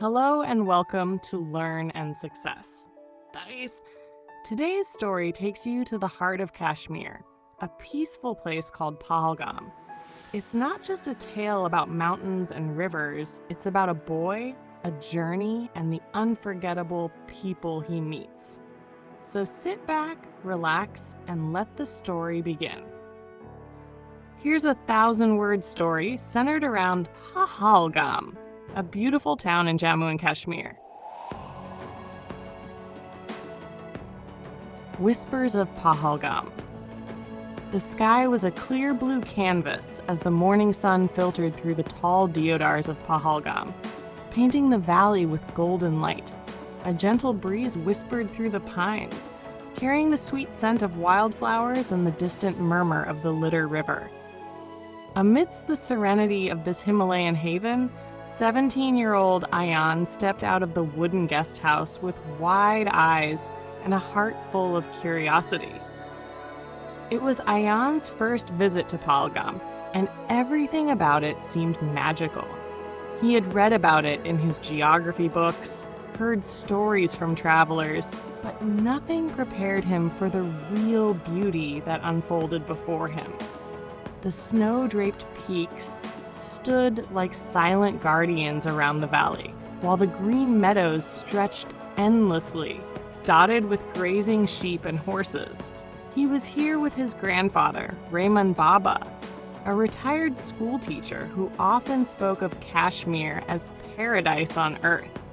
Hello and welcome to Learn and Success. Guys, today's story takes you to the heart of Kashmir, a peaceful place called Pahalgam. It's not just a tale about mountains and rivers, it's about a boy, a journey, and the unforgettable people he meets. So sit back, relax, and let the story begin. Here's a 1,000-word story centered around Pahalgam, a beautiful town in Jammu and Kashmir. Whispers of Pahalgam. The sky was a clear blue canvas as the morning sun filtered through the tall deodars of Pahalgam, painting the valley with golden light. A gentle breeze whispered through the pines, carrying the sweet scent of wildflowers and the distant murmur of the Litter River. Amidst the serenity of this Himalayan haven, 17-year-old Ayaan stepped out of the wooden guest house with wide eyes and a heart full of curiosity. It was Ayaan's first visit to Pahalgam, and everything about it seemed magical. He had read about it in his geography books, heard stories from travelers, but nothing prepared him for the real beauty that unfolded before him. The snow-draped peaks stood like silent guardians around the valley, while the green meadows stretched endlessly, dotted with grazing sheep and horses. He was here with his grandfather, Raymond Baba, a retired schoolteacher who often spoke of Kashmir as paradise on earth.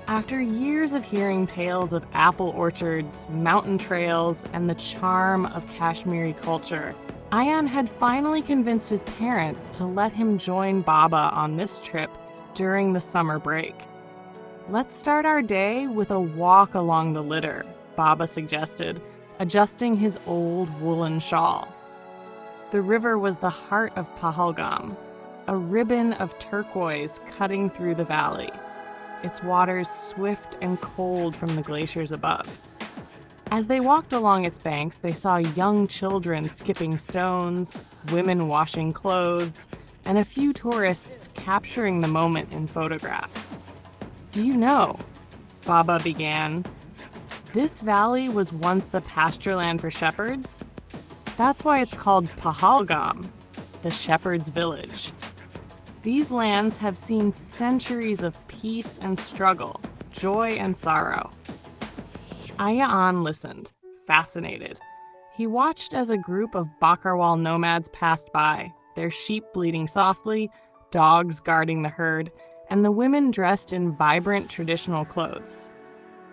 After years of hearing tales of apple orchards, mountain trails, and the charm of Kashmiri culture, Ayaan had finally convinced his parents to let him join Baba on this trip during the summer break. "Let's start our day with a walk along the Litter," Baba suggested, adjusting his old woolen shawl. The river was the heart of Pahalgam, a ribbon of turquoise cutting through the valley, its waters swift and cold from the glaciers above. As they walked along its banks, they saw young children skipping stones, women washing clothes, and a few tourists capturing the moment in photographs. "Do you know," Baba began, "this valley was once the pasture land for shepherds? That's why it's called Pahalgam, the shepherd's village. These lands have seen centuries of peace and struggle, joy and sorrow." Ayaan listened, fascinated. He watched as a group of Bakarwal nomads passed by, their sheep bleating softly, dogs guarding the herd, and the women dressed in vibrant traditional clothes.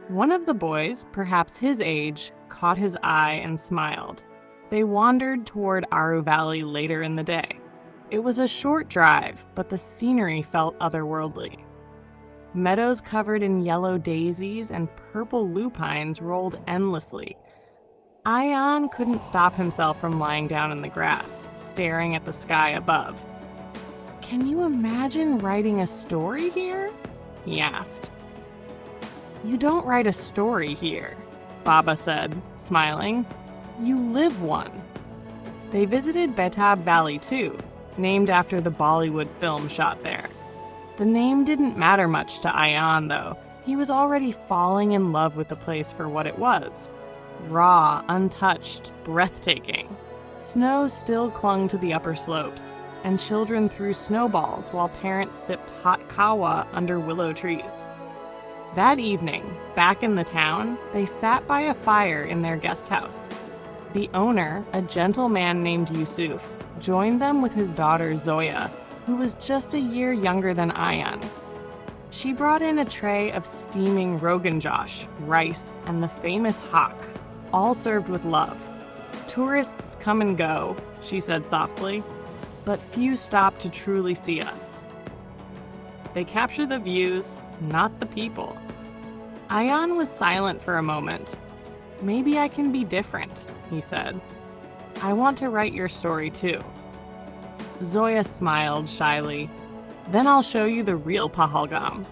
One of the boys, perhaps his age, caught his eye and smiled. They wandered toward Aru Valley later in the day. It was a short drive, but the scenery felt otherworldly. Meadows covered in yellow daisies and purple lupines rolled endlessly. Ayaan couldn't stop himself from lying down in the grass, staring at the sky above. "Can you imagine writing a story here?" he asked. "You don't write a story here," Baba said, smiling. "You live one." They visited Betaab Valley too, named after the Bollywood film shot there. The name didn't matter much to Ayaan, though. He was already falling in love with the place for what it was. Raw, untouched, breathtaking. Snow still clung to the upper slopes, and children threw snowballs while parents sipped hot kawa under willow trees. That evening, back in the town, they sat by a fire in their guest house. The owner, a gentle man named Yusuf, joined them with his daughter Zoya, who was just a year younger than Ayaan. She brought in a tray of steaming Rogan Josh, rice, and the famous haq, all served with love. "Tourists come and go," she said softly, "but few stop to truly see us. They capture the views, not the people." Ayaan was silent for a moment. "Maybe I can be different," he said. "I want to write your story too." Zoya smiled shyly. "Then I'll show you the real Pahalgam."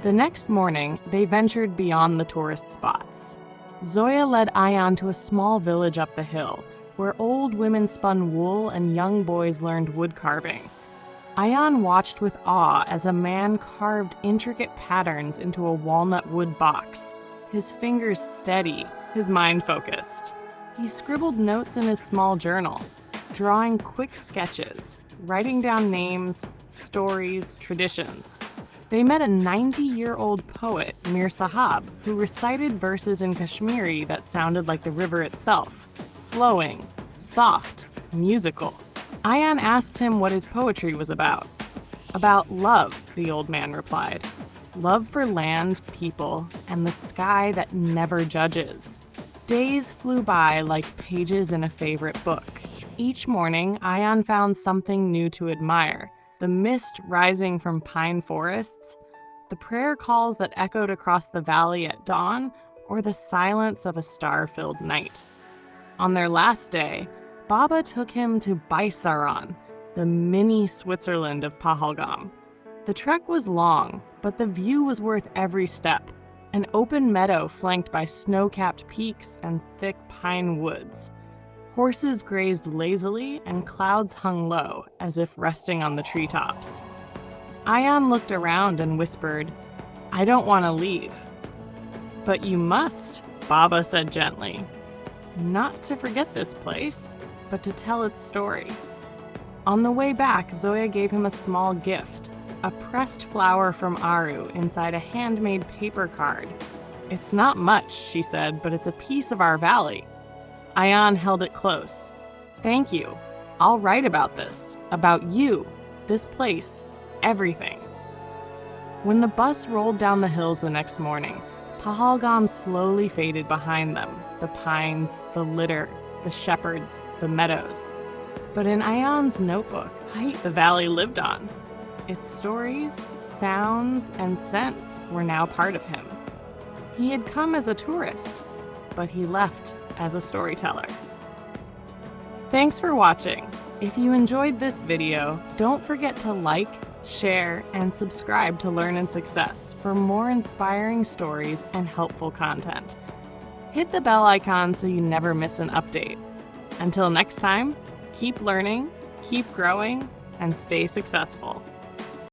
The next morning, they ventured beyond the tourist spots. Zoya led Ayaan to a small village up the hill, where old women spun wool and young boys learned wood carving. Ayaan watched with awe as a man carved intricate patterns into a walnut wood box, his fingers steady, his mind focused. He scribbled notes in his small journal, drawing quick sketches, writing down names, stories, traditions. They met a 90-year-old poet, Mir Sahab, who recited verses in Kashmiri that sounded like the river itself, flowing, soft, musical. Ayaan asked him what his poetry was about. About love, the old man replied. Love for land, people, and the sky that never judges. Days flew by like pages in a favorite book. Each morning, Ayaan found something new to admire. The mist rising from pine forests, the prayer calls that echoed across the valley at dawn, or the silence of a star-filled night. On their last day, Baba took him to Baisaran, the mini Switzerland of Pahalgam. The trek was long, but the view was worth every step. An open meadow flanked by snow-capped peaks and thick pine woods. Horses grazed lazily and clouds hung low, as if resting on the treetops. Ayaan looked around and whispered, "I don't want to leave." "But you must," Baba said gently. "Not to forget this place, but to tell its story." On the way back, Zoya gave him a small gift, a pressed flower from Aru inside a handmade paper card. "It's not much," she said, "but it's a piece of our valley." Ayaan held it close. "Thank you. I'll write about this, about you, this place, everything." When the bus rolled down the hills the next morning, Pahalgam slowly faded behind them, the pines, the litter, the shepherds, the meadows. But in Ayaan's notebook, the valley lived on. Its stories, sounds, and scents were now part of him. He had come as a tourist, but he left as a storyteller. Thanks for watching. If you enjoyed this video, don't forget to like, share, and subscribe to Learn in Success for more inspiring stories and helpful content. Hit the bell icon so you never miss an update. Until next time, keep learning, keep growing, and stay successful.